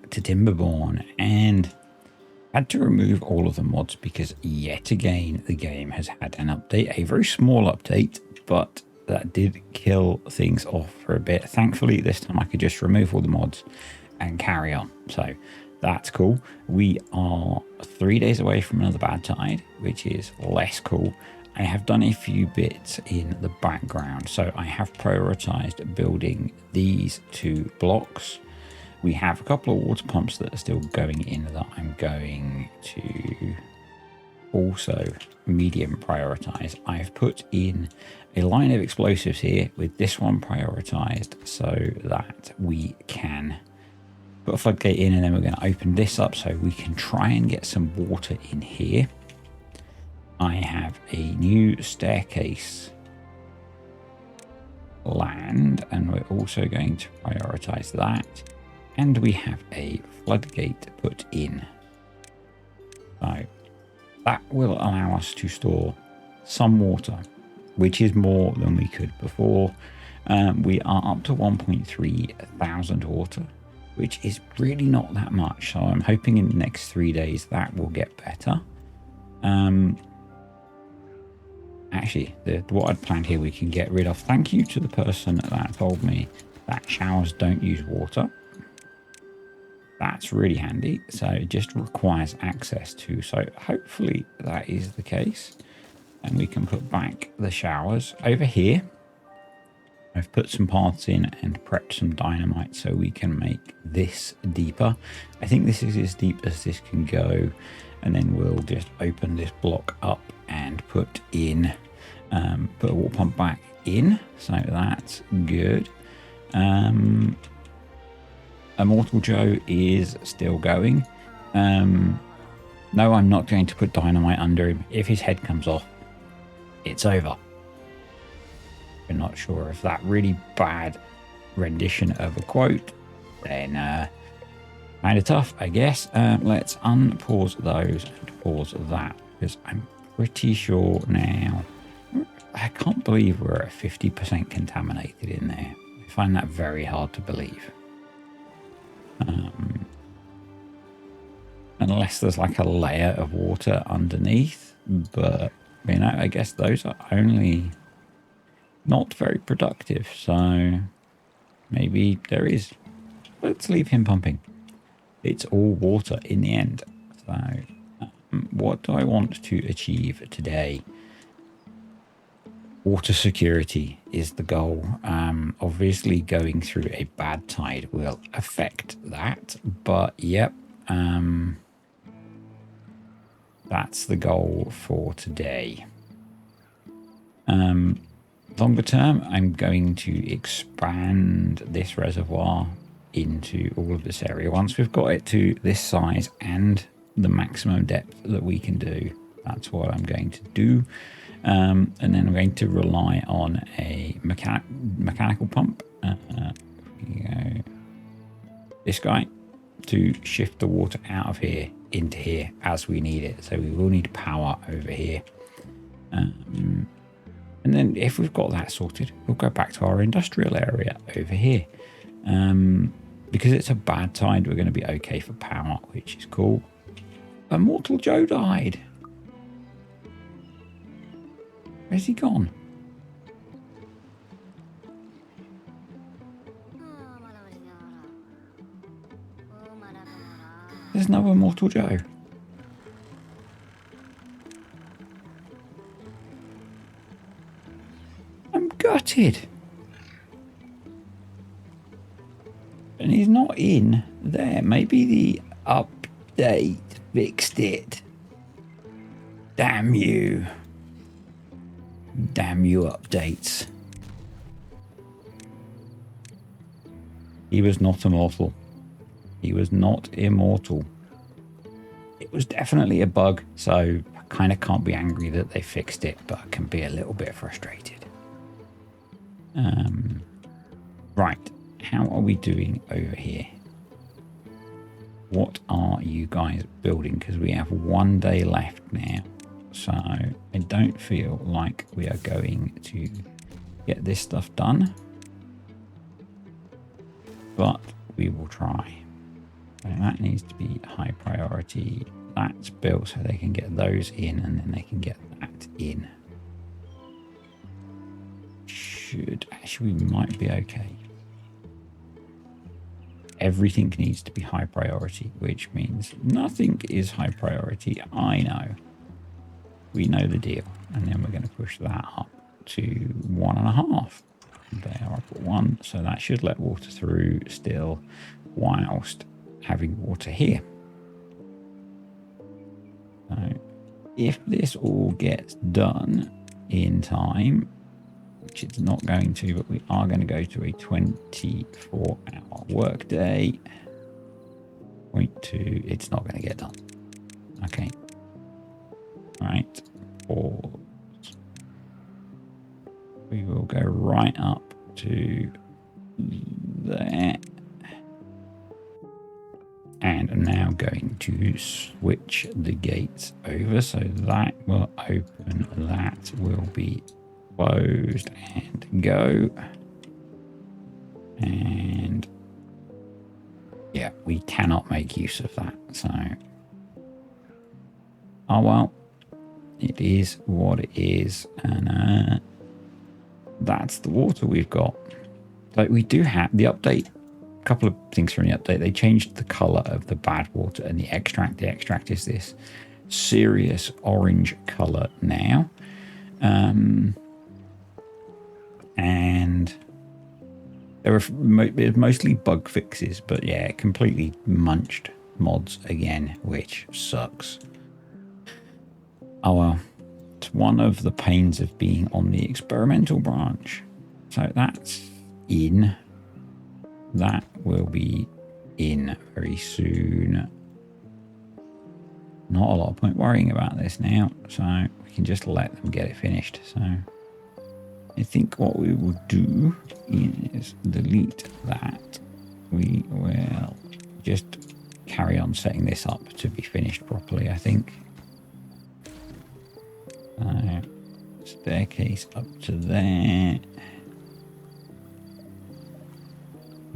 back to TimberBorn, and had to remove all of the mods because yet again the game has had an update, a very small update, but that did kill things off for a bit. Thankfully this time I could just remove all the mods and carry on, so that's cool. We are 3 days away from another bad tide, which is less cool. I have done a few bits in the background, so I have prioritized building these 2 blocks. We have a couple of water pumps that are still going in that I'm going to also medium prioritize. I've put in a line of explosives here with this one prioritized so that we can put a floodgate in, and then we're going to open this up so we can try and get some water in here. I have a new staircase land, and we're also going to prioritize that. And we have a floodgate put in. So that will allow us to store some water, which is more than we could before. We are up to 1.3 thousand water, which is really not that much. So I'm hoping in the next 3 days that will get better. Actually, what I'd planned here we can get rid of. Thank you to the person that told me that showers don't use water. That's really handy. So it just requires access to. So hopefully that is the case. And we can put back the showers over here. I've put some paths in and prepped some dynamite so we can make this deeper. I think this is as deep as this can go. And then we'll just open this block up and put in, put a water pump back in. So that's good. Immortal Joe is still going. No, I'm not going to put dynamite under him. If his head comes off, it's over. I'm not sure if that really bad rendition of a quote, then kind of tough, I guess. Let's unpause those and pause that, because I'm pretty sure now. I can't believe we're at 50% contaminated in there. I find that very hard to believe. Unless there's like a layer of water underneath, but you know, I guess those are only not very productive, so maybe there is. Let's leave him pumping. It's all water in the end. So what do I want to achieve today? Water security is the goal. Obviously going through a bad tide will affect that, but yep, that's the goal for today. Longer term, I'm going to expand this reservoir into all of this area. Once we've got it to this size and the maximum depth that we can do, that's what I'm going to do. And then I'm going to rely on a mechanical pump. This guy to shift the water out of here into here as we need it. So we will need power over here. And then if we've got that sorted, we'll go back to our industrial area over here. Because it's a bad tide, we're going to be okay for power, which is cool. Immortal Joe died. Where's he gone? There's no Immortal Joe. I'm gutted. And he's not in there. Maybe the update fixed it. Damn you. Damn you updates. He was not immortal. He was not immortal. It was definitely a bug, so I kind of can't be angry that they fixed it, but I can be a little bit frustrated. Right, how are we doing over here? What are you guys building? Because we have 1 day left now. So I don't feel like we are going to get this stuff done, but we will try. So that needs to be high priority. That's built so they can get those in, and then they can get that in. Actually, we might be okay. Everything needs to be high priority, which means nothing is high priority. I know. We know the deal. And then we're going to push that up to 1.5. They are up at 1, so that should let water through still whilst having water here. So if this all gets done in time, which it's not going to, but we are going to go to a 24-hour workday. Point 2, it's not going to get done. Okay. Right. Pause. We will go right up to there. And I'm now going to switch the gates over. So that will open, that will be closed and go. And yeah, we cannot make use of that. So, oh well, it is what it is. And that's the water we've got. Like, we do have the update. A couple of things from the update. They changed the color of the bad water and the extract. The extract is this serious orange color now. And there were mostly bug fixes, but yeah, completely munched mods again, which sucks. Oh well, it's one of the pains of being on the experimental branch. So that's in. That will be in very soon. Not a lot of point worrying about this now, so we can just let them get it finished. So I think what we will do is delete that. We will just carry on setting this up to be finished properly, I think. Staircase up to there.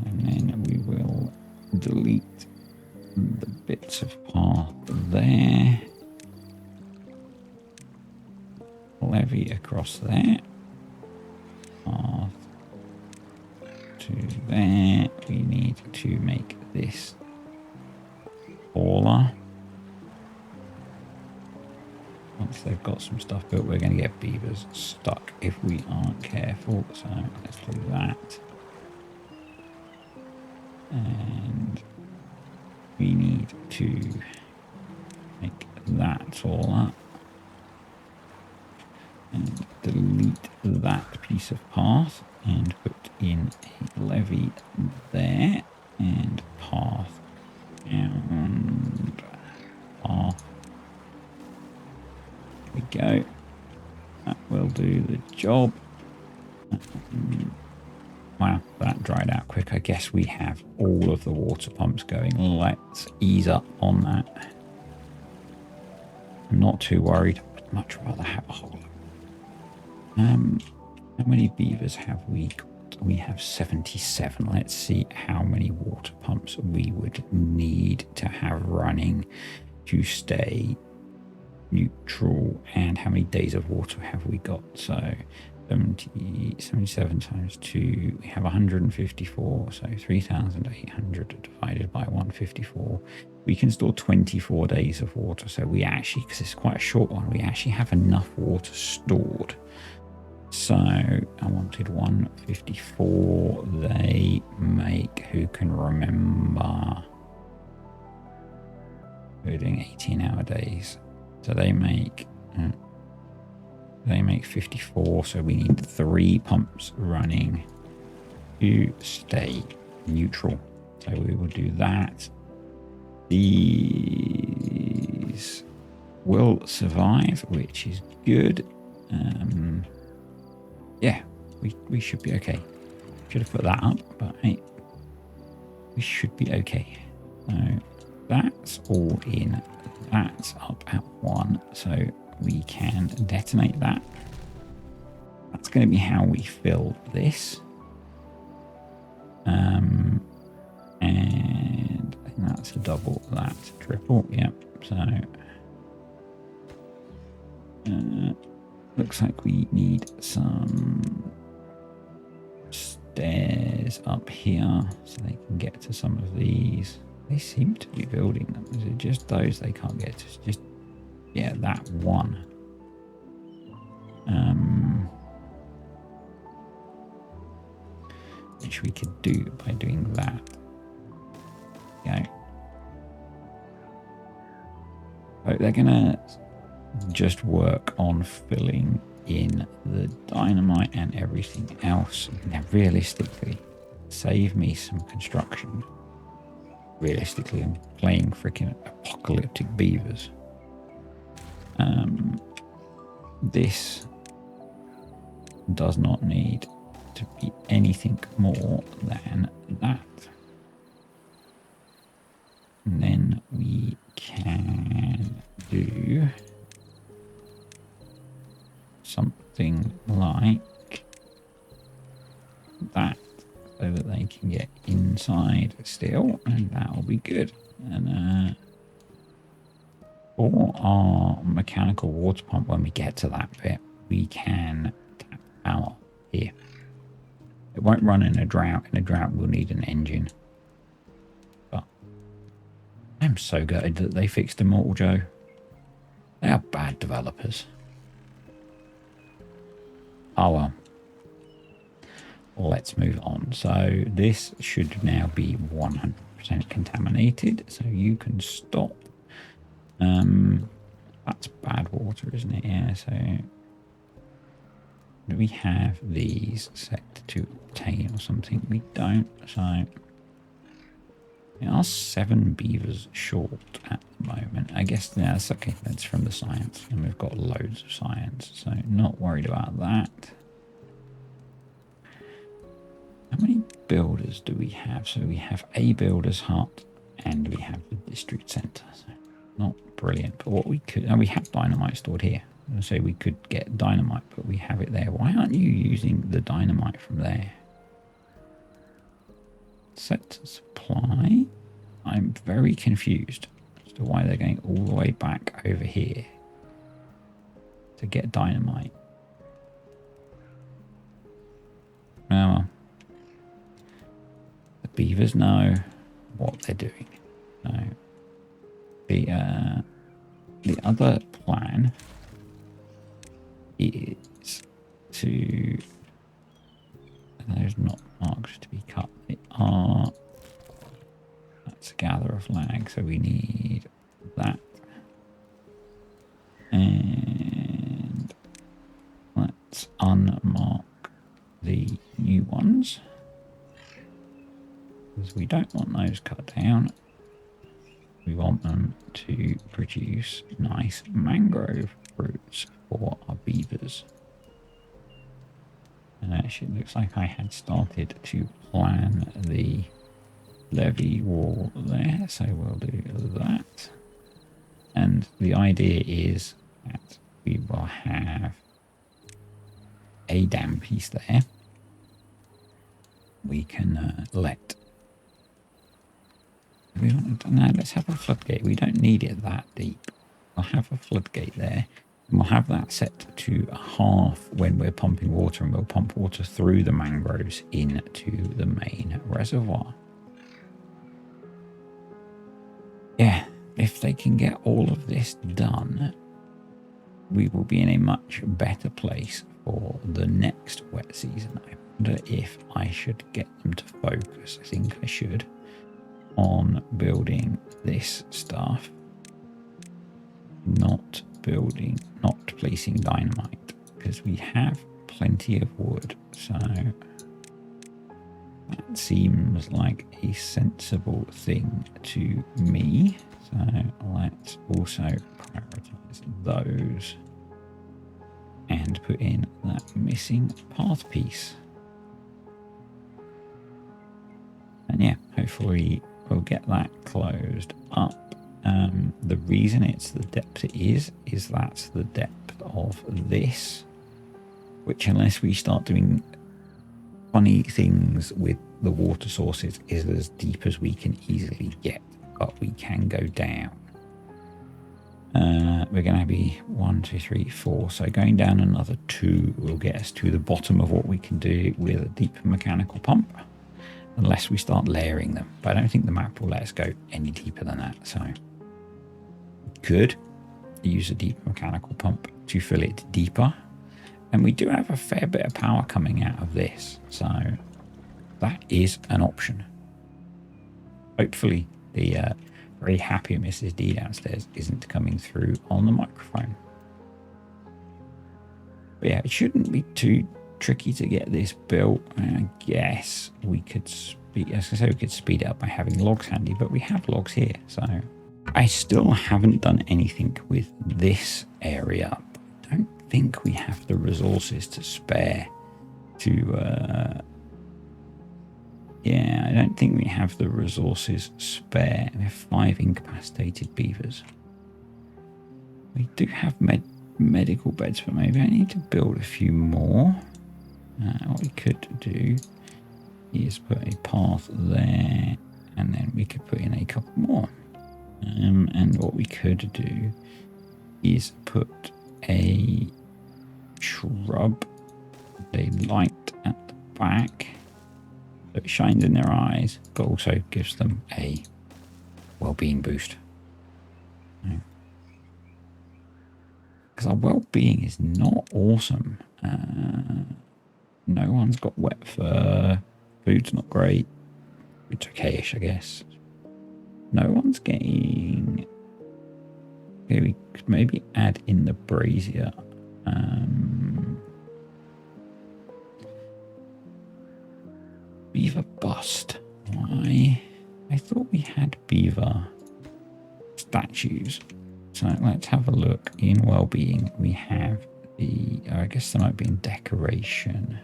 And then we will delete the bits of path there. Levy across there. Path to there. We need to make this taller. Once they've got some stuff built, we're going to get beavers stuck if we aren't careful. So let's do that. And we need to make that taller and delete that piece of path and put in a levee there and path and path. There we go. That will do the job. Wow, that dried out quick. I guess we have all of the water pumps going. Let's ease up on that. I'm not too worried. I'd much rather have a whole. How many beavers have we got? We have 77. Let's see how many water pumps we would need to have running to stay neutral, and how many days of water have we got? So 77 times 2, we have 154, so 3,800 divided by 154. We can store 24 days of water, so we actually, because it's quite a short one, we actually have enough water stored. So I wanted 154. They make, who can remember, we're doing 18-hour days, so they make 54, so we need 3 pumps running to stay neutral. So we will do that. These will survive, which is good. Yeah, we should be okay. Should have put that up, but hey, we should be okay. So that's all in. That's up at 1, so we can detonate that. That's going to be how we fill this. And I think That's a double. That's a triple. Yep. So looks like we need some stairs up here so they can get to some of these. They seem to be building them. Is it just those they can't get to? It's just, yeah, that one. Which we could do by doing that. Okay. So they're gonna just work on filling in the dynamite and everything else. Now, realistically, save me some construction. Realistically, I'm playing freaking apocalyptic beavers. This does not need to be anything more than that. And then we can do something like that so that they can get inside still, and that will be good. And for our mechanical water pump, when we get to that bit, we can tap power here. It won't run in a drought. In a drought, we'll need an engine. But I'm so gutted that they fixed Immortal Joe. They are bad developers. Oh well. Let's move on. So this should now be 100% contaminated. So you can stop. That's bad water, isn't it? Yeah, so do we have these set to obtain or something? We don't. So we are 7 beavers short at the moment. I guess that's okay. That's from the science, and we've got loads of science, so not worried about that. How many builders do we have? So we have a builder's hut, and we have the district centre. So not brilliant, but what we could, and we have dynamite stored here. So we could get dynamite, but we have it there. Why aren't you using the dynamite from there? Set to supply. I'm very confused as to why they're going all the way back over here to get dynamite. Well, the beavers know what they're doing. So the other plan is to, those not marked to be cut, they are, that's a gather of lag, so we need that, and let's unmark the new ones because we don't want those cut down. We want them to produce nice mangrove fruits for our beavers. And actually it looks like I had started to plan the levee wall there, so we'll do that. And the idea is that we will have a dam piece there. We can let, we want, no, let's have a floodgate. We don't need it that deep. We'll have a floodgate there. And we'll have that set to half when we're pumping water, and we'll pump water through the mangroves into the main reservoir. Yeah, if they can get all of this done, we will be in a much better place for the next wet season. I wonder if I should get them to focus. I think I should, on building this stuff, not placing dynamite, because we have plenty of wood. So that seems like a sensible thing to me. So let's also prioritize those and put in that missing path piece. And yeah, hopefully we'll get that closed up. The reason it's the depth it is that's the depth of this, which, unless we start doing funny things with the water sources, is as deep as we can easily get. but we can go down. We're going to be 1, 2, 3, 4. So going down another 2 will get us to the bottom of what we can do with a deep mechanical pump, unless we start layering them. But I don't think the map will let us go any deeper than that. So we could use a deep mechanical pump to fill it deeper. And we do have a fair bit of power coming out of this. So that is an option. Hopefully the very happy Mrs. D downstairs isn't coming through on the microphone. But yeah, it shouldn't be too tricky to get this built. I guess we could speed, as I say, we could speed it up by having logs handy, but we have logs here. So I still haven't done anything with this area. I don't think we have the resources to spare to yeah, I don't think we have the resources spare. We have 5 incapacitated beavers. We do have medical beds, but maybe I need to build a few more. What we could do is put a path there, and then we could put in a couple more. And what we could do is put a shrub, a light at the back. So it shines in their eyes, but also gives them a well-being boost. Because our well-being is not awesome. No one's got wet fur. Food's not great. It's okay-ish, I guess. No one's getting... Okay, we could maybe add in the brazier. Beaver bust. Why? I thought we had beaver statues. So let's have a look. In well-being, we have the... Oh, I guess there might be in decoration.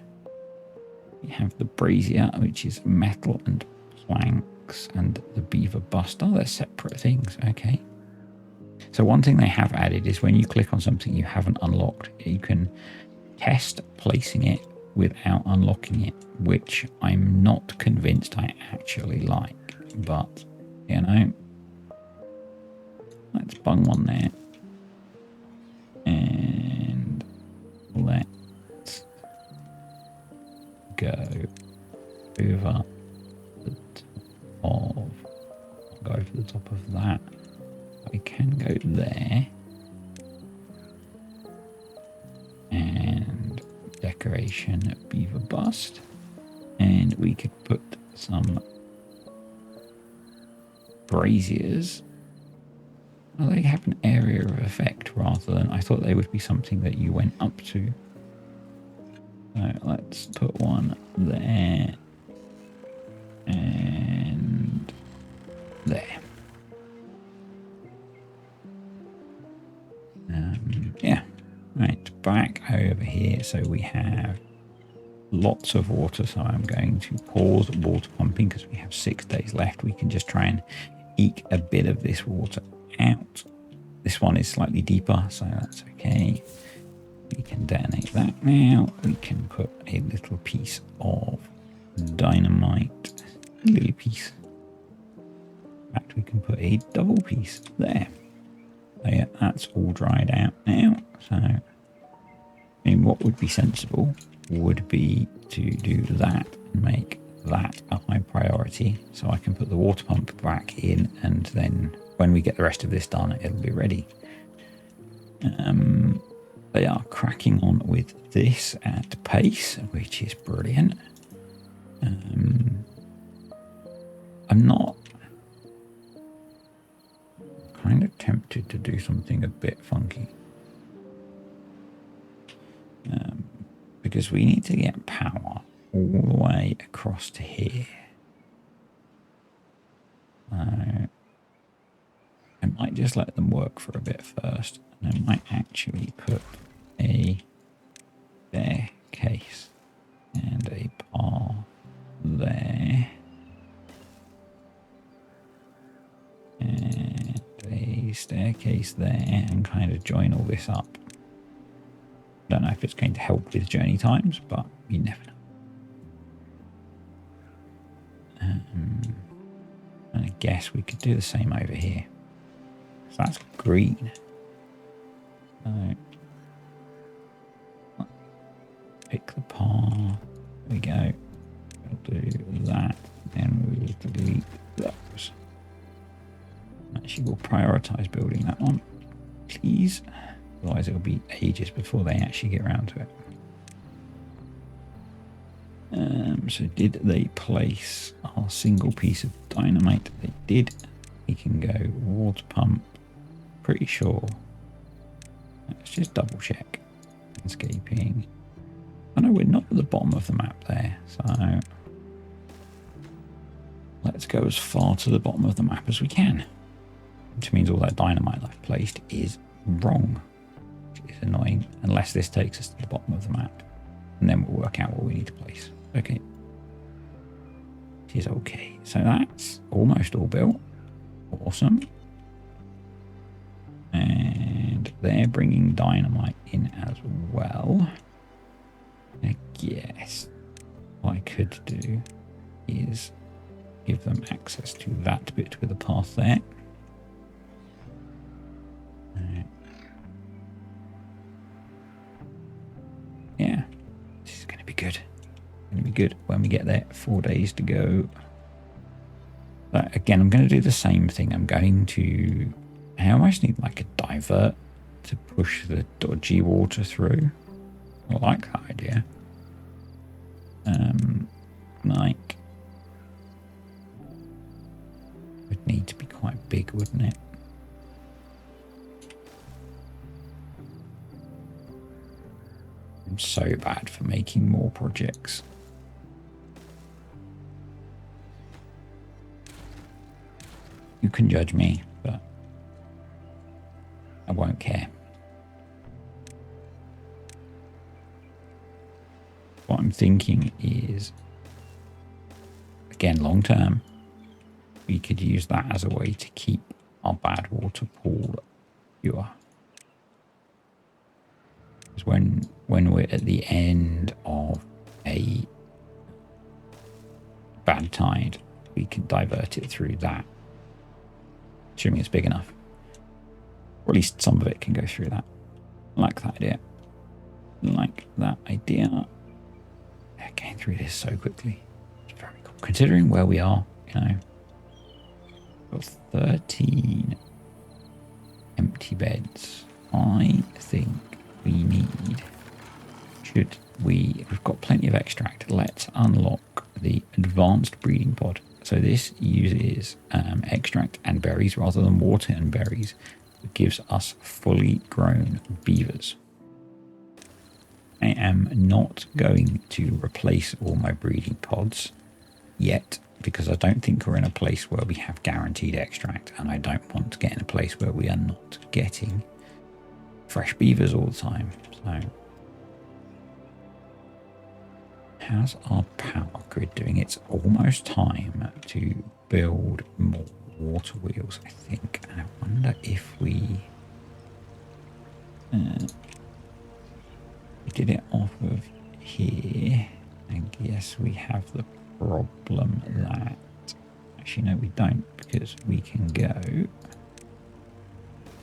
We have the brazier, which is metal and planks, and the beaver bust. Oh, they're separate things. Okay. So one thing they have added is when you click on something you haven't unlocked, you can test placing it without unlocking it, which I'm not convinced I actually like, but you know, let's bung one there, and let's go over the top of, go over the top of that. I can go there, and decoration beaver bust, and we could put some braziers. Well, they have an area of effect rather than, I thought they would be something that you went up to. So let's put one there and there. Yeah, right, back over here. So we have lots of water, so I'm going to pause water pumping because we have 6 days left. We can just try and eke a bit of this water out. This one is slightly deeper, so that's okay. We can detonate that now. We can put a little piece of dynamite, a little piece. In fact, we can put a double piece there. So yeah, that's all dried out now. So, I mean, what would be sensible would be to do that and make that a high priority, so I can put the water pump back in, and then when we get the rest of this done, it'll be ready. They are cracking on with this at pace, which is brilliant. I'm not kind of tempted to do something a bit funky. Because we need to get power all the way across to here. I might just let them work for a bit first, and I might actually put a staircase and a path there, and a staircase there, and kind of join all this up. Don't know if it's going to help with journey times, but you never know. And guess we could do the same over here. So that's green. So pick the path. There we go. We'll do that. Then we'll delete those. Actually, we'll prioritize building that one, please. Otherwise, it'll be ages before they actually get around to it. So did they place our single piece of dynamite? They did. We can go water pump. Pretty sure. Let's just double check. Landscaping. I know we're not at the bottom of the map there, so let's go as far to the bottom of the map as we can. Which means all that dynamite I've placed is wrong. Which is annoying, unless this takes us to the bottom of the map. And then we'll work out what we need to place. Okay. It is okay. So that's almost all built. Awesome. And they're bringing dynamite in as well. I guess what I could do is give them access to that bit with a path there. Yeah, this is going to be good. Going to be good when we get there. 4 days to go. But again, I'm going to do the same thing. I'm going to... I almost need like a divert to push the dodgy water through. I like that idea. Like... would need to be quite big, wouldn't it? I'm so bad for making more projects. You can judge me, but I won't care. What I'm thinking is, again, long term, we could use that as a way to keep our bad water pool pure. Because when we're at the end of a bad tide, we can divert it through that. Assuming it's big enough. Or at least some of it can go through that. I like that idea. Like that idea. Getting through this so quickly. It's very cool. Considering where we are, you know. We've got 13 empty beds. I think we need... We've got plenty of extract. Let's unlock the advanced breeding pod. So this uses extract and berries rather than water and berries. It gives us fully grown beavers. I am not going to replace all my breeding pods yet because I don't think we're in a place where we have guaranteed extract, and I don't want to get in a place where we are not getting fresh beavers all the time. So how's our power grid doing? It's almost time to build more water wheels, I think. And I wonder if we did it off of here. I guess we have the problem that... Actually, no, we don't, because we can go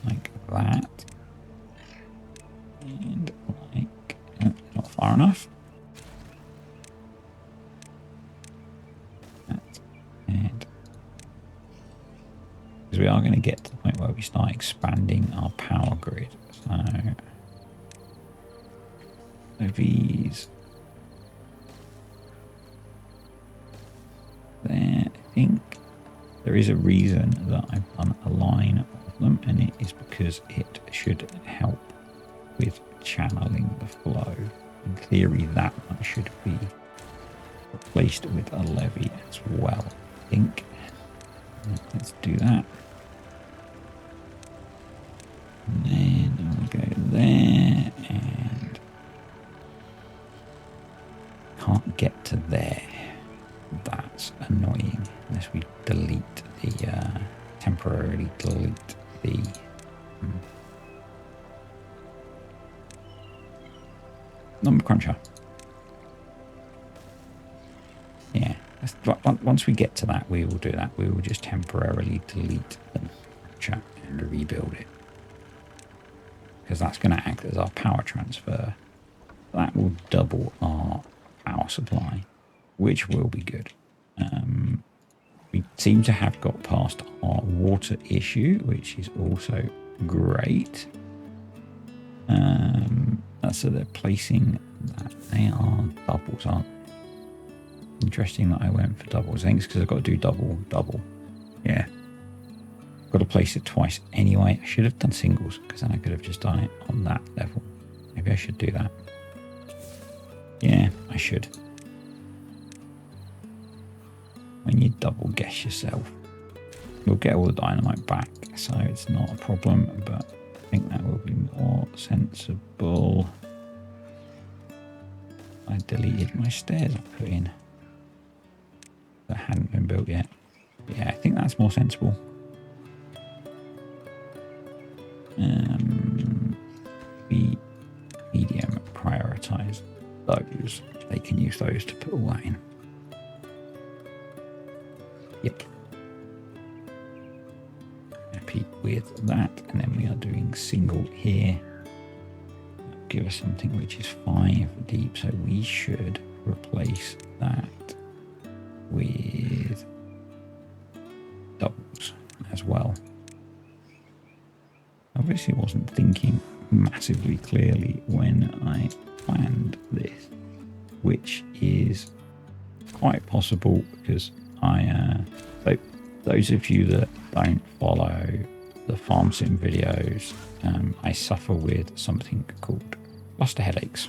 like that. And like... Oh, not far enough. And because we are going to get to the point where we start expanding our power grid. So these there, I think there is a reason that I've done a line of them, and it is because it should help with channeling the flow. In theory, that one should be replaced with a levee as well, I think. Let's do that. And then we'll go there, and can't get to there. That's annoying. Unless we delete the, temporarily delete the number cruncher. Yeah, once we get to that, we will do that. We will just temporarily delete the chat and rebuild it, because that's going to act as our power transfer. That will double our power supply, which will be good. We seem to have got past our water issue, which is also great. So they're placing that. They are doubles, aren't they? Interesting that I went for doubles. I think it's because I've got to do double. Yeah. Got to place it twice anyway. I should have done singles, because then I could have just done it on that level. Maybe I should do that. Yeah, I should. When you double guess yourself, we'll get all the dynamite back, so it's not a problem, but I think that will be more sensible. I deleted my stairs I put in that hadn't been built yet. Yeah, I think that's more sensible. We medium prioritize those. They can use those to put all that in. Yep. Happy with that. And then we are doing single here. Give us something which is 5 deep. So we should replace that with doubles as well. Obviously wasn't thinking massively clearly when I planned this, which is quite possible because so those of you that don't follow the farm sim videos, I suffer with something called cluster headaches,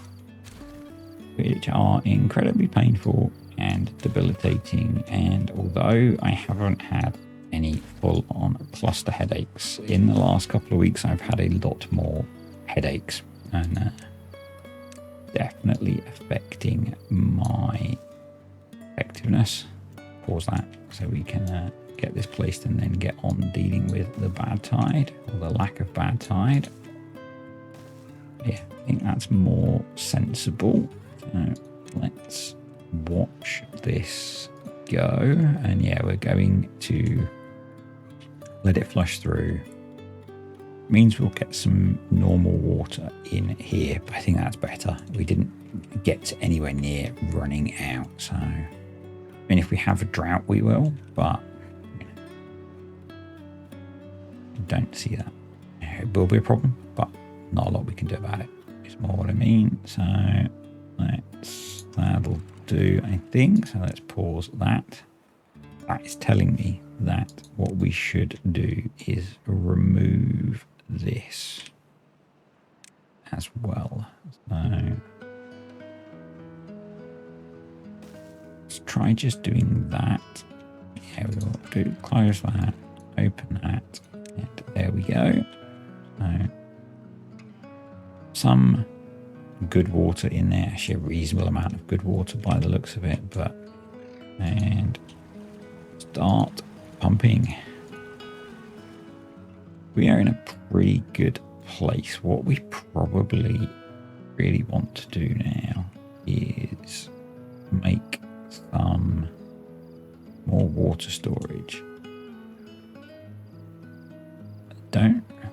which are incredibly painful and debilitating. And although I haven't had any full-on cluster headaches in the last couple of weeks, I've had a lot more headaches, and definitely affecting my effectiveness. Pause that so we can get this placed and then get on dealing with the bad tide, or the lack of bad tide. Yeah, I think that's more sensible. So let's watch this go. And yeah, we're going to let it flush through. Means we'll get some normal water in here, but I think that's better. We didn't get anywhere near running out, so I mean, if we have a drought, we will, but I don't see that. It will be a problem, but not a lot we can do about it. It's more what I mean. So that'll do, I think. So let's pause that. That is telling me that what we should do is remove this as well. So let's try just doing that. Yeah, we will do close that, open that, and there we go. So some good water in there, actually a reasonable amount of good water by the looks of it, and start pumping. We are in a pretty good place. What we probably really want to do now is make some more water storage.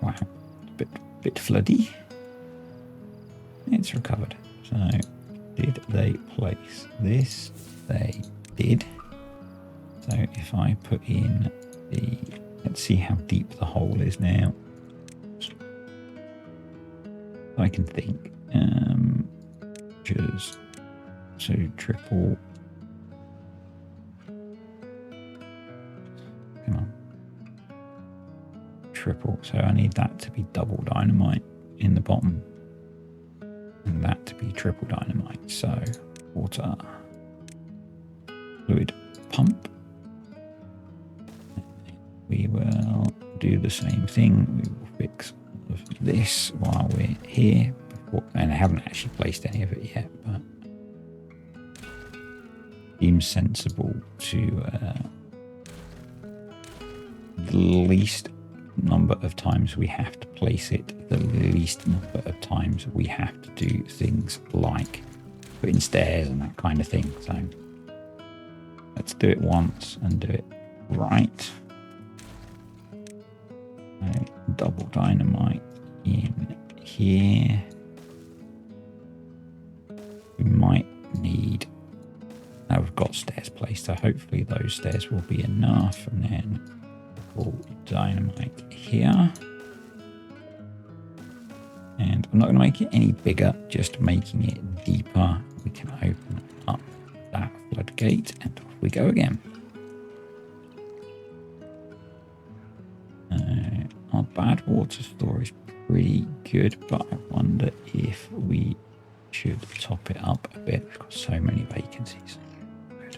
Wow, it's a bit floody. It's recovered. So did they place this? They did. So if I put in let's see how deep the hole is now. I can think. Just so triple. Come on. Triple. So I need that to be double dynamite in the bottom, and that to be triple dynamite. So water, fluid pump. We will do the same thing. We will fix all of this while we're here. And I haven't actually placed any of it yet, but seems sensible to the least number of times we have to place it, the least number of times we have to do things like put in stairs and that kind of thing. So Let's do it once and do it right. Double dynamite in here. We might need... Now we've got stairs placed, so hopefully those stairs will be enough. And then we'll dynamite here. And I'm not going to make it any bigger, just making it deeper. We can open up that floodgate and off we go again. Our bad water store is pretty good, but I wonder if we should top it up a bit. We've got so many vacancies. Good.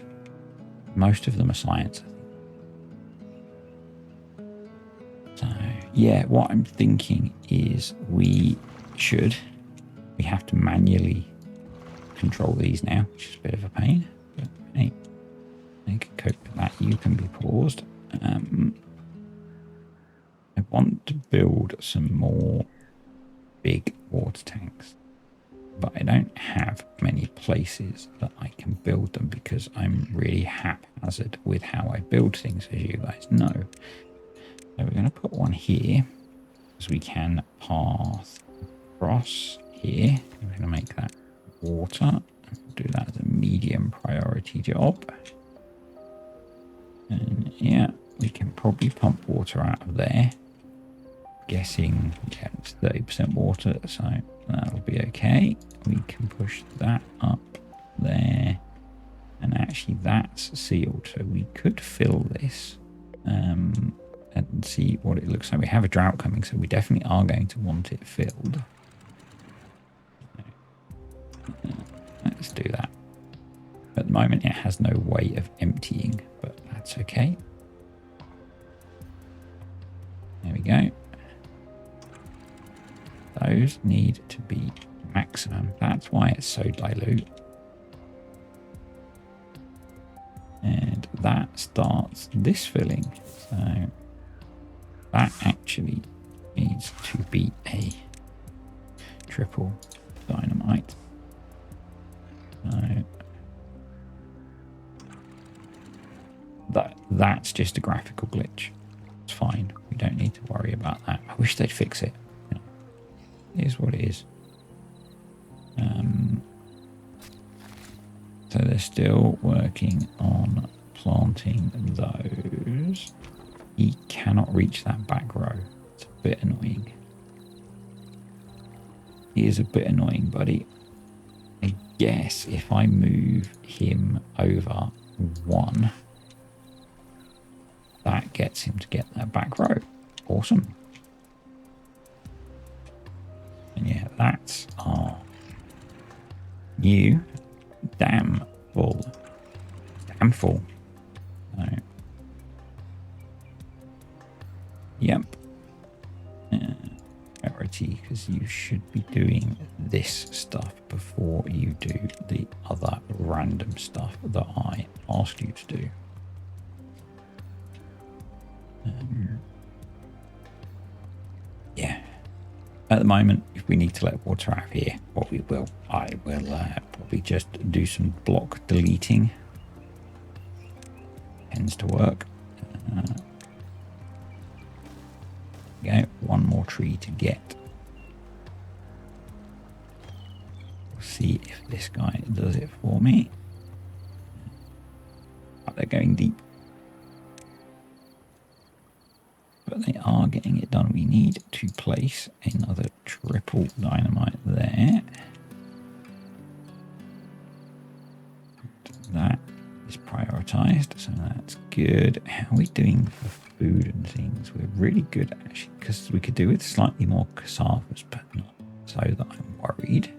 Most of them are science, I think. So, yeah, what I'm thinking is we have to manually control these now, which is a bit of a pain. But hey, I can cope with that. You can be paused. I want to build some more big water tanks, but I don't have many places that I can build them because I'm really haphazard with how I build things, as you guys know. So we're going to put one here, because we can path across here. We're going to make that water. Do that as a medium priority job. And yeah, we can probably pump water out of there. Guessing, yeah, it's 30% water, so that'll be okay. We can push that up there, and actually that's sealed, so we could fill this and see what it looks like. We have a drought coming, so we definitely are going to want it filled. Let's do that. At the moment it has no way of emptying, but that's okay. There we go. Those need to be maximum. That's why it's so dilute. And that starts this filling. So that actually needs to be a triple dynamite. So that's just a graphical glitch. It's fine. We don't need to worry about that. I wish they'd fix it. It is what it is. So they're still working on planting those. He cannot reach that back row. It's a bit annoying. He is a bit annoying, buddy. I guess if I move him over one, that gets him to get that back row. Awesome. And yeah, that's our new dam full. Dam full. So, yep. Priority, because you should be doing this stuff before you do the other random stuff that I asked you to do. Yeah. At the moment, if we need to let water out here, what we will, I will probably just do some block deleting. Tends to work. Go, one more tree to get. We'll see if this guy does it for me. Oh, they're going deep. But they are getting it done. We need to place another triple dynamite there. That is prioritized, so that's good. How are we doing for food and things? We're really good, actually, because we could do with slightly more cassavas, but not so that I'm worried.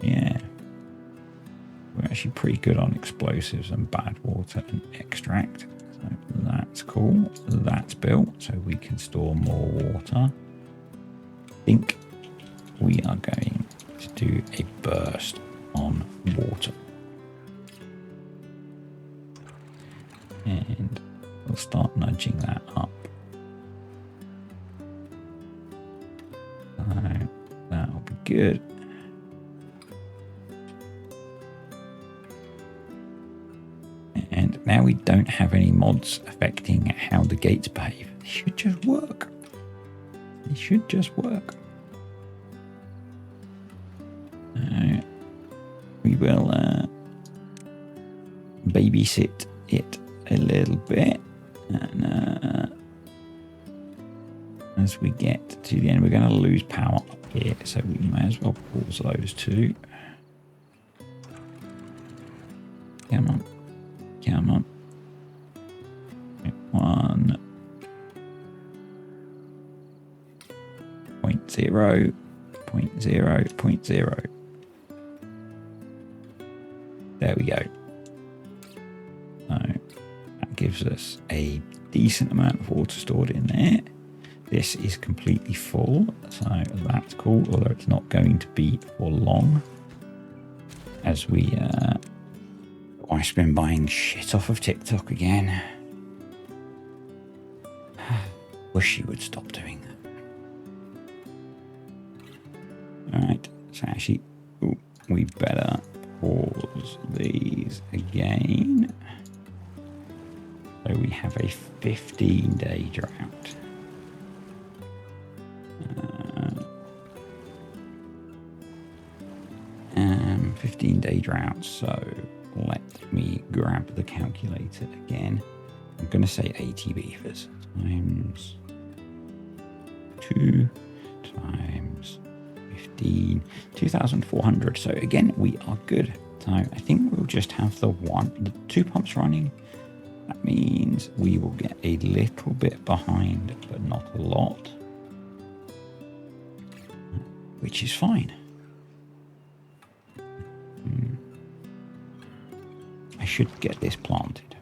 Yeah. We're actually pretty good on explosives and bad water and extract. So that's cool. That's built, so we can store more water. I think we are going to do a burst on water. And we'll start nudging that up. So that'll be good. And now we don't have any mods affecting how the gates behave. They should just work. They should just work. We will babysit it a little bit. And as we get to the end, we're going to lose power up here. So we may as well pause those two. Come on. Come on. 1.0, 0.0. There we go. So that gives us a decent amount of water stored in there. This is completely full, so that's cool, although it's not going to be for long. As we I've been buying shit off of TikTok again. Wish she would stop doing that. Alright, so actually, we better pause these again. So we have a 15-day drought. 15-day drought, so let me grab the calculator again. I'm going to say 80 beavers times 2 times 15, 2,400. So again, we are good. So I think we'll just have the 2 pumps running. That means we will get a little bit behind, but not a lot, which is fine. I should get this planted.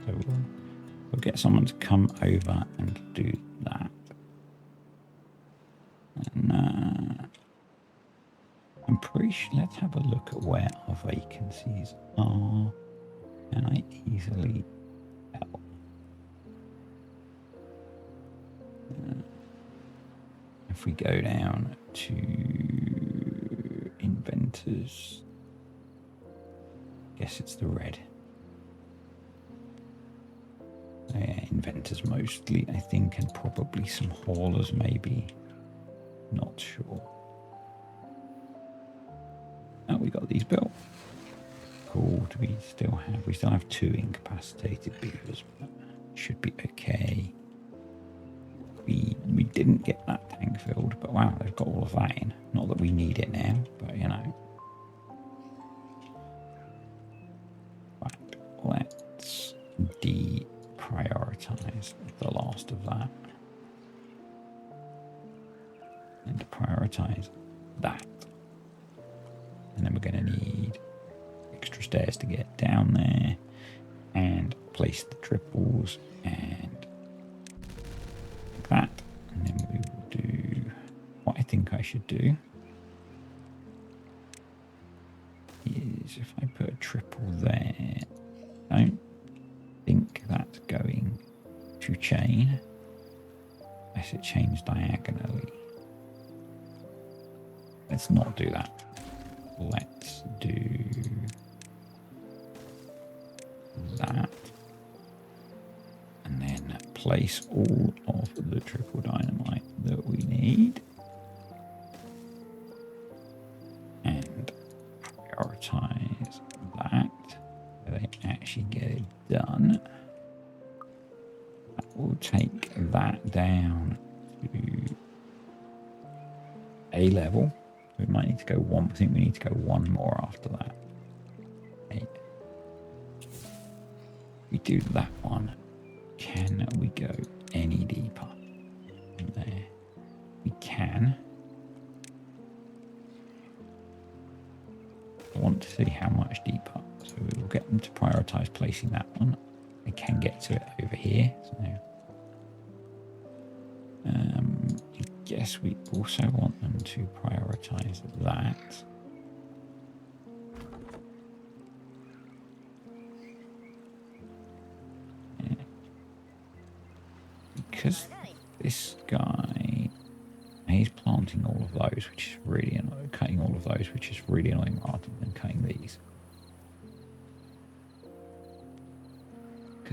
So we'll get someone to come over and do that. And I'm pretty sure, let's have a look at where our vacancies are. Can I easily tell? If we go down to inventors, guess it's the red. Yeah, inventors mostly, I think, and probably some haulers maybe. Not sure. Oh, we got these built. Cool. Do we still have? We still have 2 incapacitated beavers, but should be okay. We didn't get that tank filled, but wow, they've got all of that in. Not that we need it now, but you know. Right, let's deprioritize the last of that. And prioritize that. And then we're going to need extra stairs to get down there, and place the triples and like that. And then we will do what I think I should do is if I put a triple there, I don't think that's going to chain unless it chains diagonally. Let's not do that. Let's do that. And then place all of the triple dynamite that we need. And prioritize that. So they actually get it done. That will take that down to A level. We might need to go 1. I think we need to go 1 more after that. 8. We do that one. Can we go any deeper from there? We can. I want to see how much deeper. So we will get them to prioritize placing that one. They can get to it over here. So I guess we also want them to prioritize that. Yeah. Because this guy, he's planting all of those, which is really annoying, cutting all of those, which is really annoying rather than cutting these.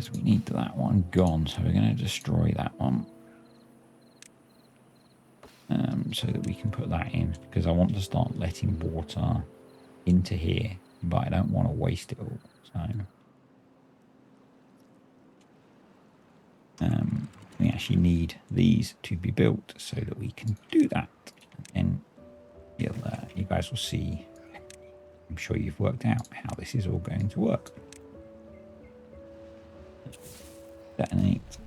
because we need that one gone. So we're going to destroy that one. So that we can put that in, because I want to start letting water into here, but I don't want to waste it all. So we actually need these to be built so that we can do that. And you guys will see, I'm sure you've worked out how this is all going to work. Detonate.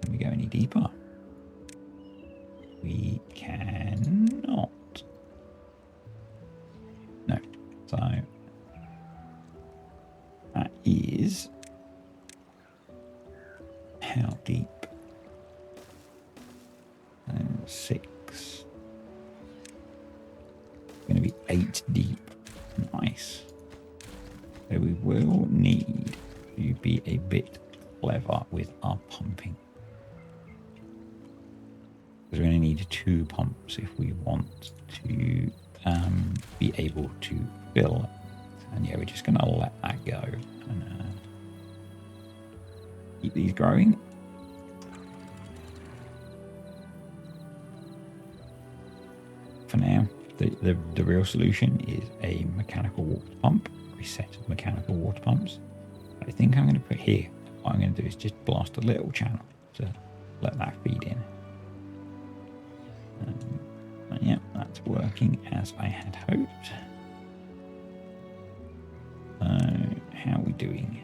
Can we go any deeper? We cannot. No. So that is how deep? 6. Going to be 8 deep. Nice. So we will need to be a bit clever with our pumping. Because we're going to need 2 pumps if we want to be able to fill it. And yeah, we're just going to let that go and keep these growing. For now, the real solution is a mechanical water pump, a set of mechanical water pumps. I think I'm going to put here, what I'm going to do is just blast a little channel to let that feed in. But yeah, that's working as I had hoped. How are we doing?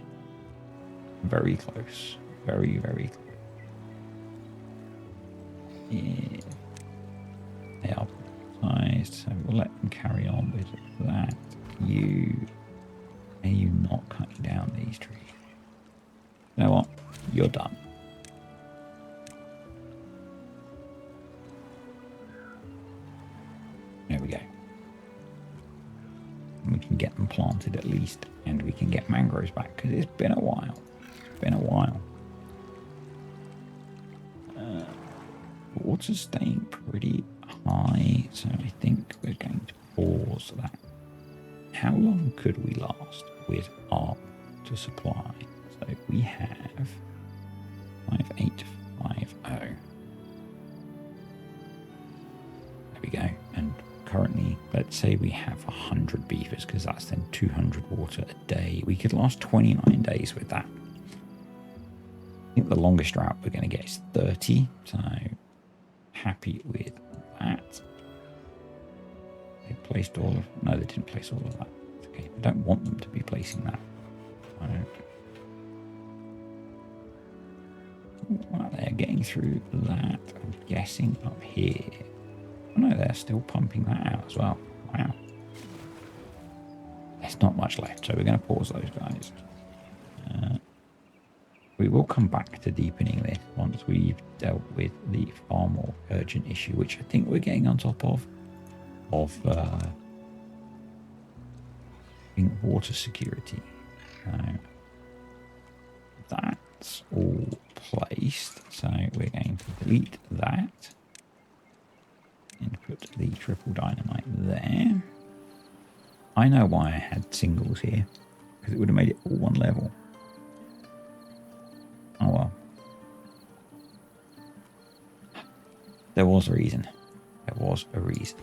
Very close. Very, very close. Yeah. They are sized, so we'll let them carry on with that. Are you not cutting down these trees? You know what? You're done. There we go. And we can get them planted at least, and we can get mangroves back, because it's been a while. It's been a while. Water's staying pretty high, so I think we're going to pause that. How long could we last with our to supply? So we have 5850. There we go. And currently, let's say we have 100 beavers, because that's then 200 water a day. We could last 29 days with that. I think the longest route we're going to get is 30, so happy with that. They placed all of... No, they didn't place all of that. Okay, I don't want them to be placing that. I don't... Well, they're getting through that. I'm guessing up here. Oh no, they're still pumping that out as well. Wow. There's not much left, so we're going to pause those guys. We will come back to deepening this once we've dealt with the far more urgent issue, which I think we're getting on top of water security. That's all placed, so we're going to delete that and put the triple dynamite there. I know why I had singles here, because it would have made it all one level. Oh well. There was a reason. There was a reason.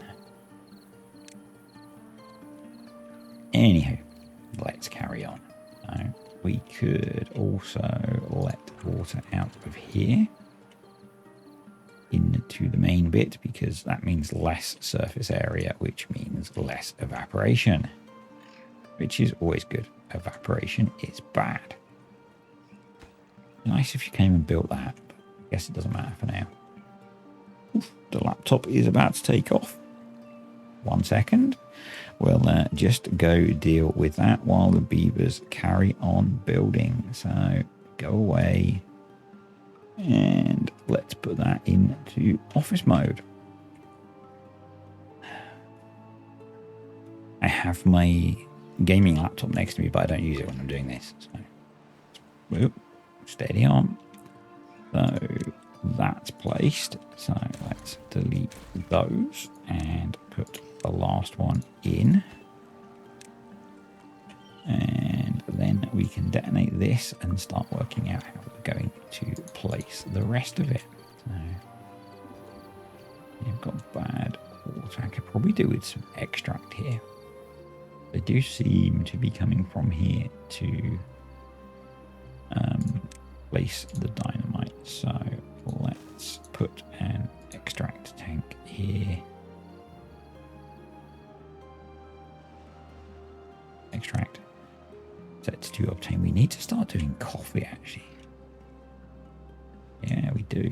Anywho, let's carry on. So we could also let water out of here into the main bit, because that means less surface area, which means less evaporation, which is always good. Evaporation is bad. Nice if you came and built that, but I guess it doesn't matter for now. Oof, the laptop is about to take off. 1 second. We'll just go deal with that while the beavers carry on building. So go away and let's put that into office mode. I have my gaming laptop next to me, but I don't use it when I'm doing this. So, whoop. Steady on. So that's placed. So let's delete those and put the last one in. And then we can detonate this and start working out how we're going to place the rest of it. So you've got bad water. I could probably do with some extract here. They do seem to be coming from here to place the dynamite. So let's put an extract tank here. Extract. Set to obtain. We need to start doing coffee, actually. Yeah, we do.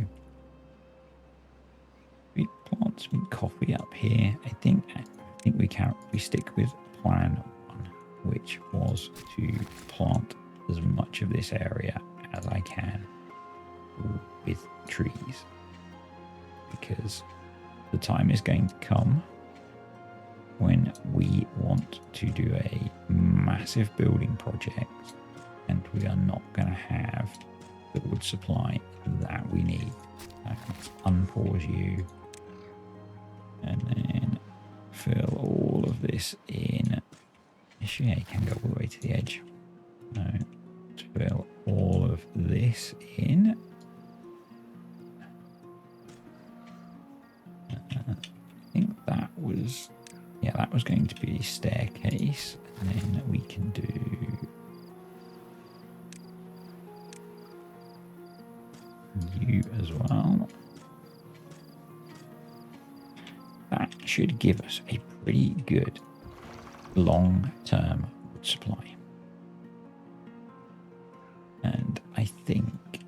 We plant some coffee up here. I think we stick with plan 1, which was to plant as much of this area as I can with trees, because the time is going to come when we want to do a massive building project and we are not going to have the wood supply that we need. Let's unpause you and then fill all of this in. Actually, I can go all the way to the edge. No, let's fill all of this in. I think that was... yeah, that was going to be a staircase, and then we can do you as well. That should give us a pretty good long-term wood supply. And I think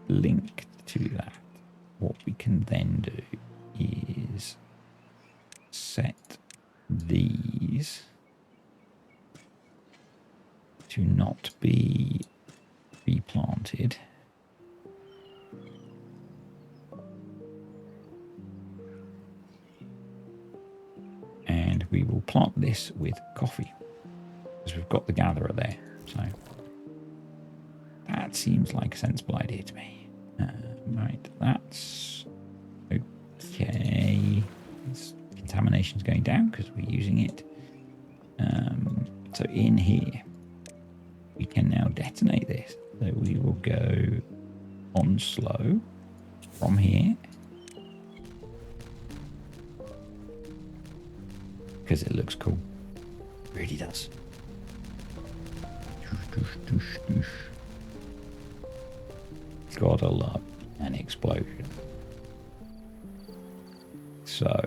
linked to that, what we can then do is set these to not be replanted. And we will plant this with coffee, because we've got the gatherer there. So that seems like a sensible idea to me. Right, that's okay. Contamination's going down because we're using it. So in here, we can now detonate this. So we will go on slow from here, because it looks cool. It really does. Gotta love an explosion. So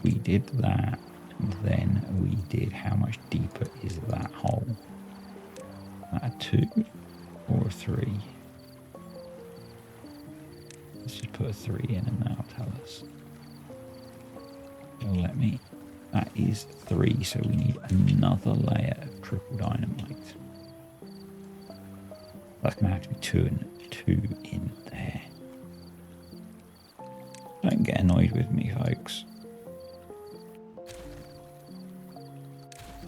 we did that, and then we did, how much deeper is that hole? A 2 or a 3? Let's just put a 3 in and that'll tell us. It'll let me. That is 3, so we need another layer of triple dynamite. That's going to have to be 2 and 2 in there. Don't get annoyed with me, folks.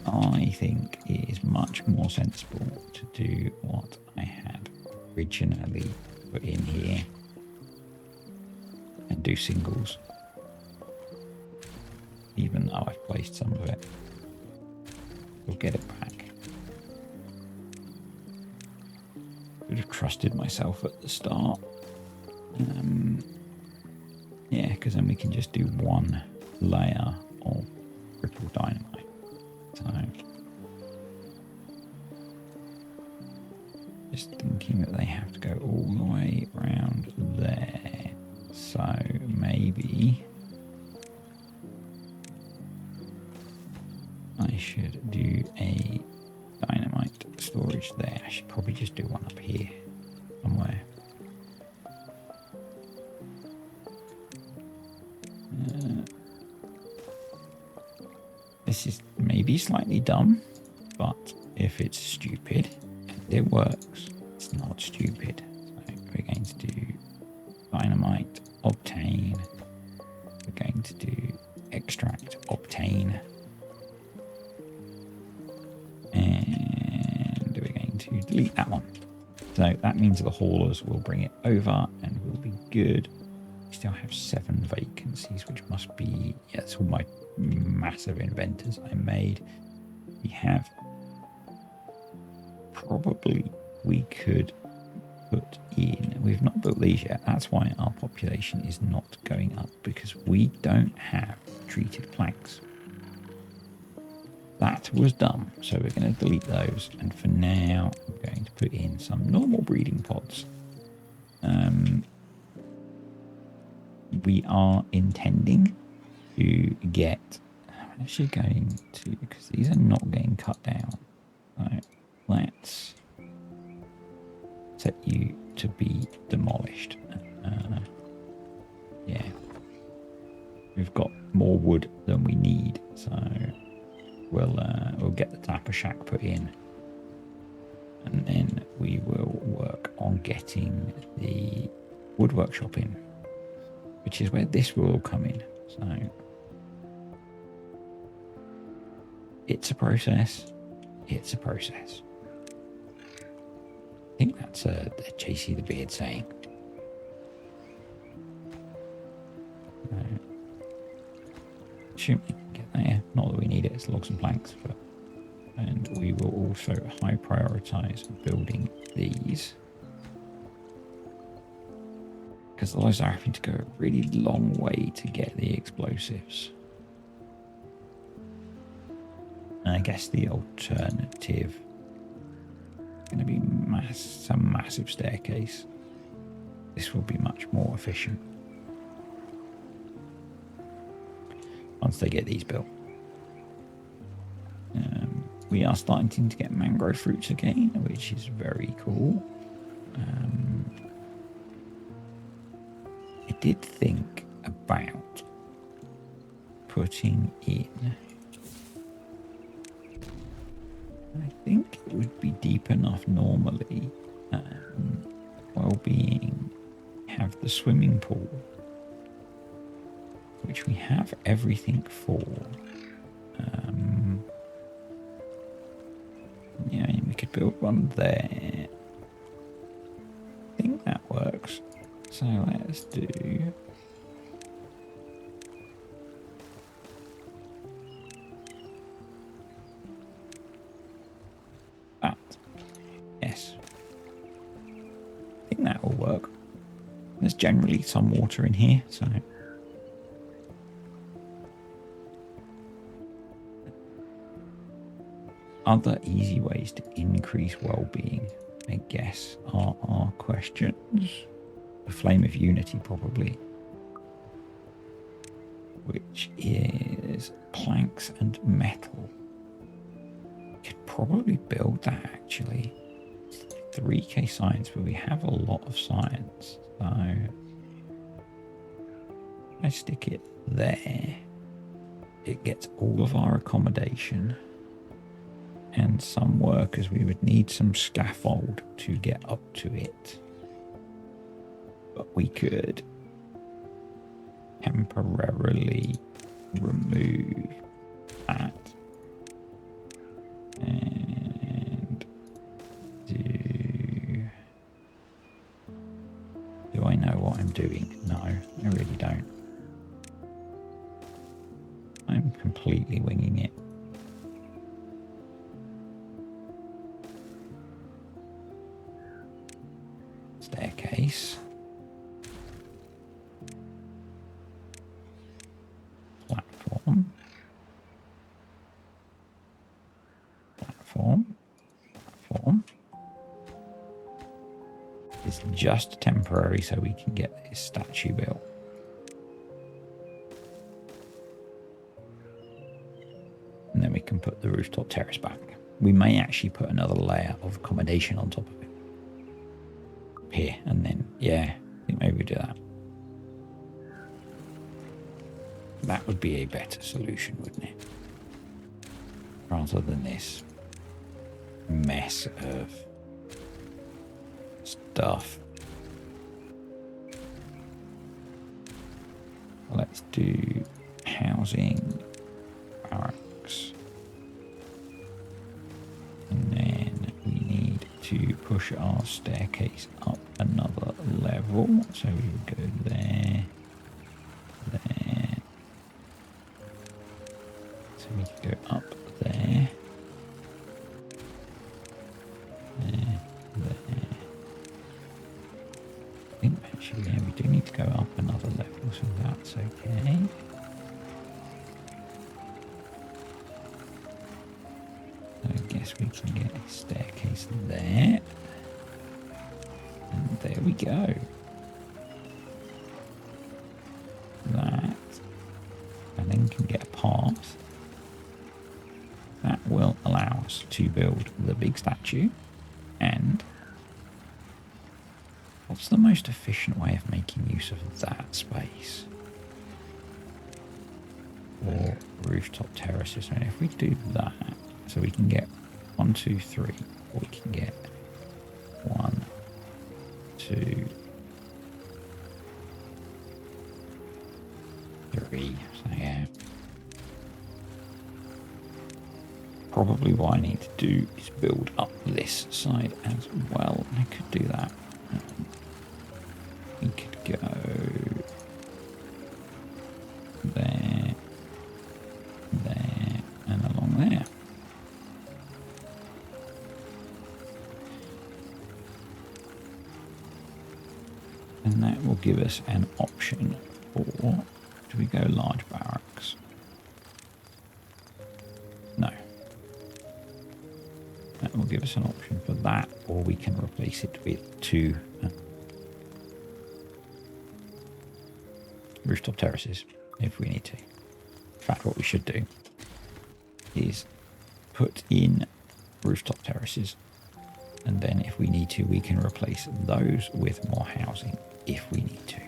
I think it is much more sensible to do what I had originally put in here and do singles, even though I've placed some of it. We'll get it back. Would have trusted myself at the start. Yeah, because then we can just do one layer of triple dynamite. So, just thinking that they have to go all the way around there. So maybe I should do a dynamite storage there. I should probably just do one up here somewhere. This is maybe slightly dumb, but if it's stupid and it works, it's not stupid. So we're going to do dynamite, obtain. We're going to do extract, obtain. And we're going to delete that one. So that means the haulers will bring it over and we'll be good. We still have 7 vacancies, which must be, yeah, it's all my massive inventors I made. We have probably we could put in. We've not built these yet. That's why our population is not going up, because we don't have treated planks. That was dumb. So we're going to delete those. And for now, I'm going to put in some normal breeding pods. We are intending to get, I'm actually going to, because these are not getting cut down. So let's set you to be demolished. Yeah. We've got more wood than we need, so we'll get the tapper shack put in. And then we will work on getting the wood workshop in, which is where this will all come in. So it's a process. It's a process. I think that's a JC the Beard saying. Assume we can get there. Not that we need it, it's logs and planks, but and we will also high prioritize building these, because otherwise they're having to go a really long way to get the explosives. And I guess the alternative is going to be some massive staircase. This will be much more efficient once they get these built. We are starting to get mangrove fruits again, which is very cool. I did think about putting in, I think it would be deep enough normally, well-being, have the swimming pool, which we have everything for. Yeah, we could build one there. I think that works. So let's do that. Yes. I think that will work. There's generally some water in here, so other easy ways to increase well-being, I guess, are our questions. The Flame of Unity, probably, which is planks and metal. Could probably build that, actually. 3k science, but we have a lot of science, so I stick it there. It gets all of our accommodation and some workers. We would need some scaffold to get up to it, but we could temporarily remove that and do I know what I'm doing? No, I really don't. I'm completely winging it. Staircase. Platform. Platform. Platform. It's just temporary so we can get this statue built. And then we can put the rooftop terrace back. We may actually put another layer of accommodation on top of it. Here, and then, yeah, I think maybe we do that. That would be a better solution, wouldn't it? Rather than this mess of stuff. Let's do housing, barracks, and then we need to push our staircase up another level. So we would go there, there. So we could go up there, Okay. I guess we can get a staircase there. And there we go. That. And then can get a path. That will allow us to build the big statue. And what's the most efficient way of making use of that space? Or rooftop terraces. And if we do that, so we can get 1, 2, 3, or we can get 1, 2, 3. So yeah. Probably what I need to do is build up this side as well. I could do that. We could go there, there, and along there. And that will give us an option for, do we go large barracks? No. That will give us an option for that, or we can replace it with 2 rooftop terraces if we need to. In fact, what we should do is put in rooftop terraces, and then if we need to, we can replace those with more housing if we need to.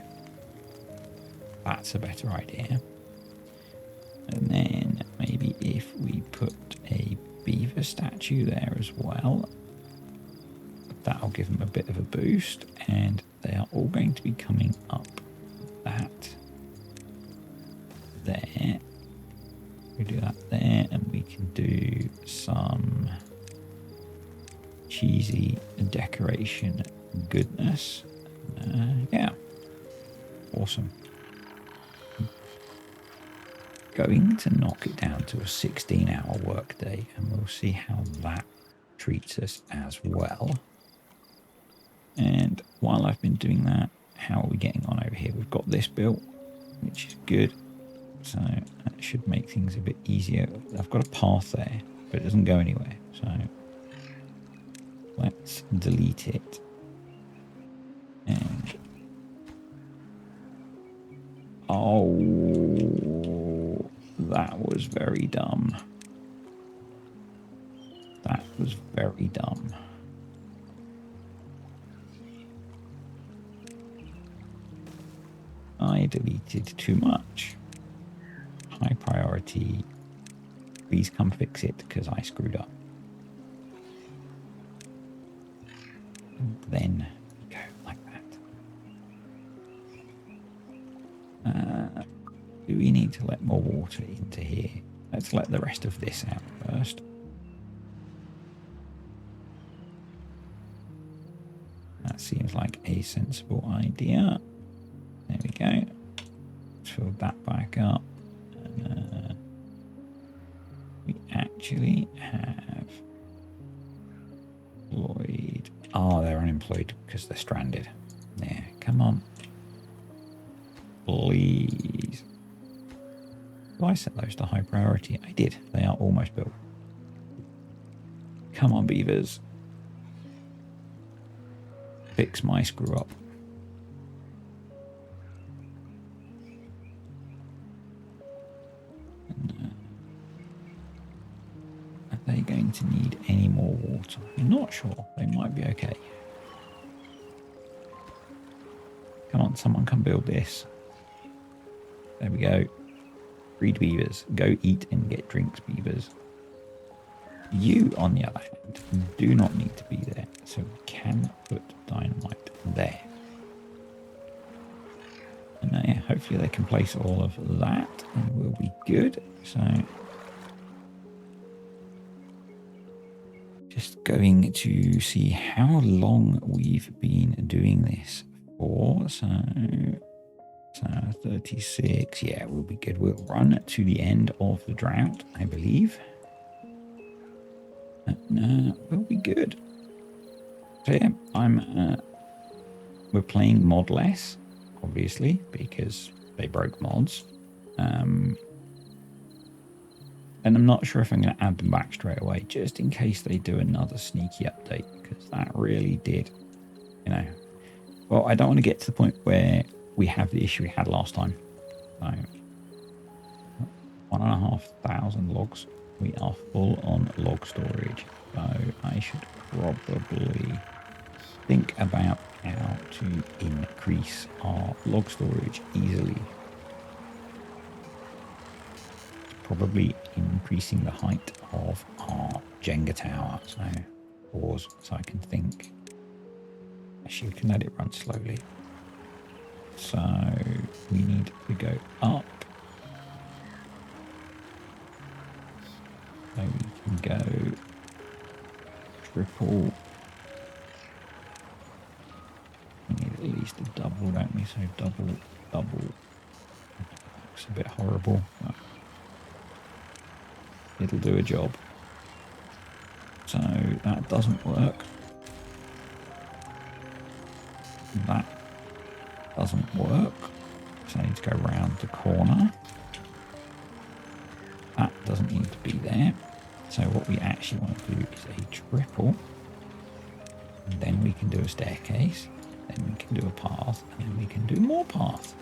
That's a better idea. And then maybe if we put a beaver statue there as well, that'll give them a bit of a boost, and they are all going to be coming up that there. We do that there, and we can do some cheesy decoration goodness. Yeah, awesome. Going to knock it down to a 16-hour workday, and we'll see how that treats us as well. And while I've been doing that, how are we getting on over here? We've got this built, which is good. So that should make things a bit easier. I've got a path there, but it doesn't go anywhere. So let's delete it. And oh, that was very dumb. That was very dumb. I deleted too much. High priority. Please come fix it because I screwed up. And then go like that. Do we need to let more water into here? Let's let the rest of this out first. That seems like a sensible idea. There we go. Fill that back up. And, we actually have employed. Oh, they're unemployed because they're stranded. Yeah, come on. Please. Did I set those to high priority? I did. They are almost built. Come on, beavers. Fix my screw up. Are they going to need any more water? I'm not sure. They might be okay. Come on, someone come build this. There we go. Breed beavers. Go eat and get drinks, beavers. You, on the other hand, do not need to be there. So we can put dynamite there. And yeah, hopefully they can place all of that and we'll be good. So just going to see how long we've been doing this for. So 36. Yeah, we'll be good. We'll run to the end of the drought, I believe. We'll be good. So yeah, we're playing mod less, obviously, because they broke mods. And I'm not sure if I'm going to add them back straight away, just in case they do another sneaky update, because that really did, you know. Well, I don't want to get to the point where we have the issue we had last time. So, 1,500 logs. We are full on log storage. So I should probably think about how to increase our log storage easily. Probably increasing the height of our Jenga tower. So pause so I can think. Actually, we can let it run slowly. So we need to go up. So we can go triple. We need at least a double, don't we? So double. Looks a bit horrible, but it'll do a job. So that doesn't work. That doesn't work. So I need to go around the corner. That doesn't need to be there. So what we actually want to do is a triple. And then we can do a staircase. Then we can do a path. And then we can do more paths.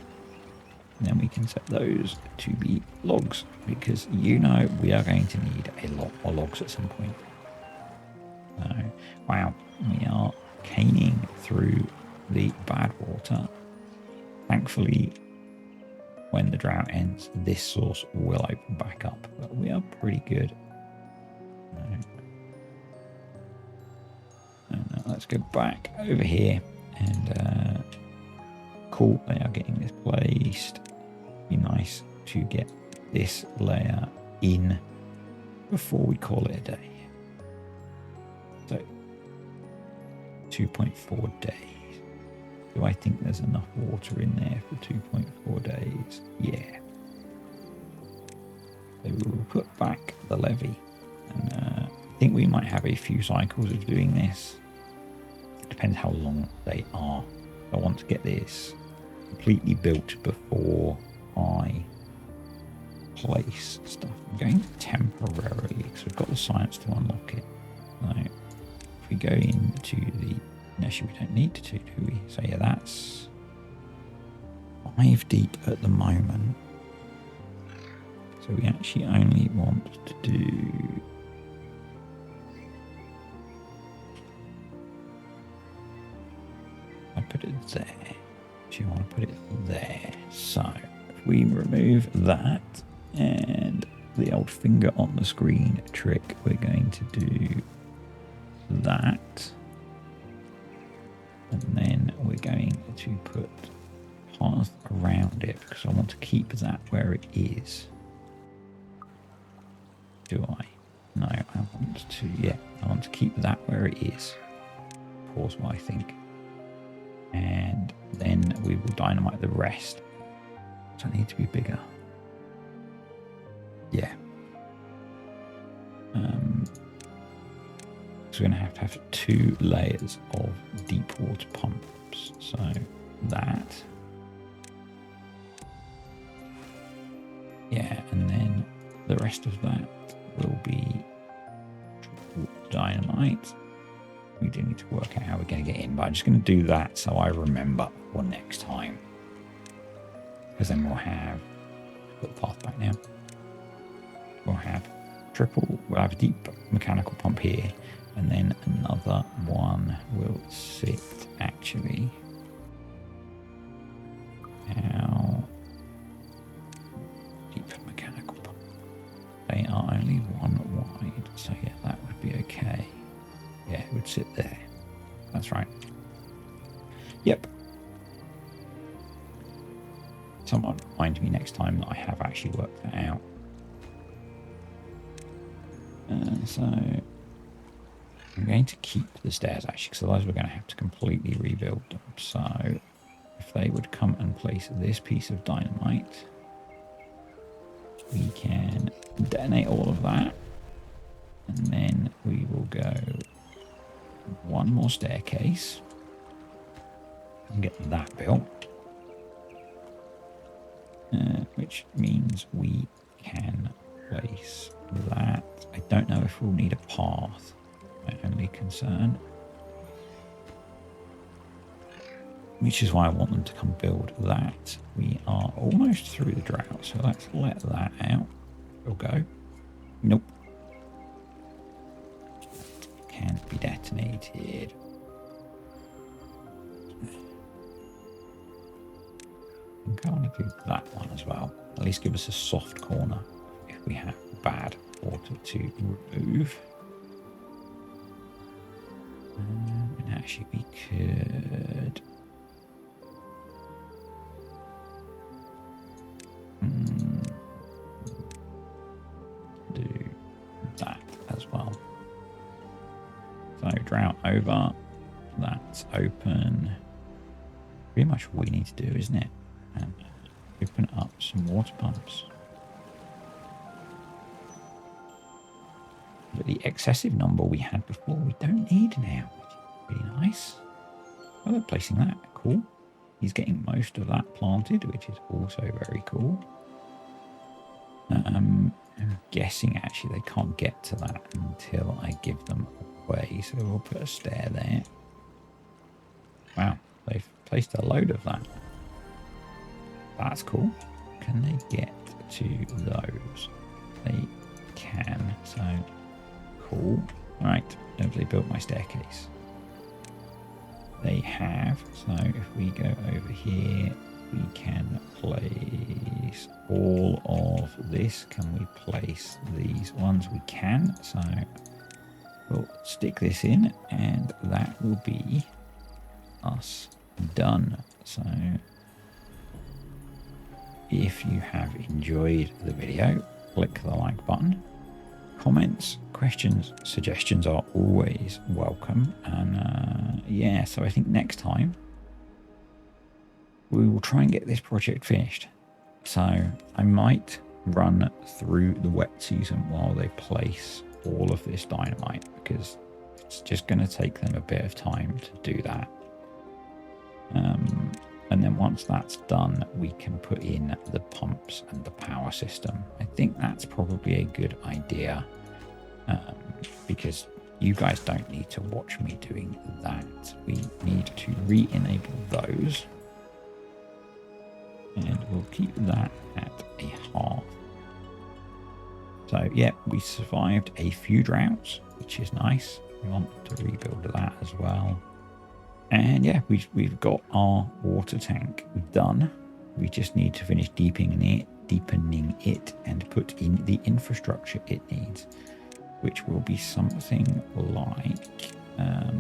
And then we can set those to be logs. Because you know we are going to need a lot more logs at some point. So, wow. We are caning through the bad water. Thankfully, when the drought ends, this source will open back up, but we are pretty good. And let's go back over here and cool, they are getting this placed. Be nice to get this layer in before we call it a day. So 2.4 days. Do I think there's enough water in there for 2.4 days? Yeah. So we will put back the levee. And I think we might have a few cycles of doing this. It depends how long they are. I want to get this completely built before I place stuff. I'm going to temporarily, because we've got the science to unlock it. So if we go into the... Actually, we don't need to, do we? So yeah, that's 5 deep at the moment. So we actually only want to do... I put it there. Do you want to put it there? So if we remove that and the old finger on the screen trick, we're going to do that. And then we're going to put path around it because I want to keep that where it is. Do I? No, I want to, yeah, I want to keep that where it is. Pause what I think. And then we will dynamite the rest. Does that need to be bigger? Yeah. So we're going to have 2 layers of deep water pumps. So that. Yeah, and then the rest of that will be dynamite. We do need to work out how we're going to get in, but I'm just going to do that so I remember for next time. Because then we'll have, put the path back now. We'll have triple, we'll have a deep mechanical pump here. And then another one will sit actually. How deep mechanical pump? They are only 1 wide, so yeah, that would be okay. Yeah, it would sit there. That's right. Yep. Someone remind me next time that I have actually worked that out. So I'm going to keep the stairs actually, because otherwise we're going to have to completely rebuild them. So if they would come and place this piece of dynamite, we can detonate all of that. And then we will go 1 more staircase and get that built. which means we can place that. I don't know if we'll need a path. My only concern. Which is why I want them to come build that. We are almost through the drought, so let's let that out. We'll go. Nope. That can't be detonated. I think I want to do that one as well. At least give us a soft corner if we have bad water to remove. And actually we could... do that as well. So drought over. That's open. Pretty much what we need to do, isn't it? And open up some water pumps. But the excessive number we had before, we don't need now. Really nice. Well, they're placing that. Cool. He's getting most of that planted, which is also very cool. I'm guessing actually they can't get to that until I give them away. So we'll put a stair there. Wow, they've placed a load of that. That's cool. Can they get to those? They can. So cool. All right, have they built my staircase? They have. So if we go over here, we can place all of this. Can we place these ones? We can. So we'll stick this in and that will be us done. So if you have enjoyed the video, click the like button. Comments, questions, suggestions are always welcome. And yeah, so I think next time we will try and get this project finished. So I might run through the wet season while they place all of this dynamite, because it's just going to take them a bit of time to do that. And then once that's done, we can put in the pumps and the power system. I think that's probably a good idea, because you guys don't need to watch me doing that. We need to re-enable those. And we'll keep that at a half. So yeah, we survived a few droughts, which is nice. We want to rebuild that as well. And yeah, we've got our water tank done. We just need to finish deepening it and put in the infrastructure it needs, which will be something like that.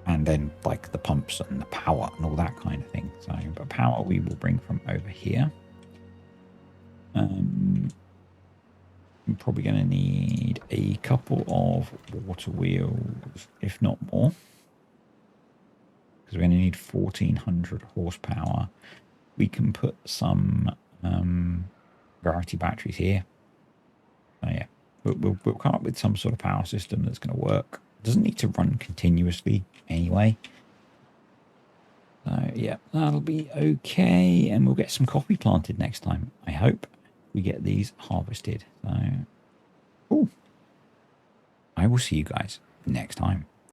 And then like the pumps and the power and all that kind of thing. So, but power we will bring from over here. I'm probably going to need a couple of water wheels, if not more, because we're going to need 1400 horsepower. We can put some gravity batteries here. So yeah, we'll come up with some sort of power system that's going to work. It doesn't need to run continuously anyway. So yeah, that'll be okay, and we'll get some coffee planted next time, I hope. We get these harvested. So cool. I will see you guys next time.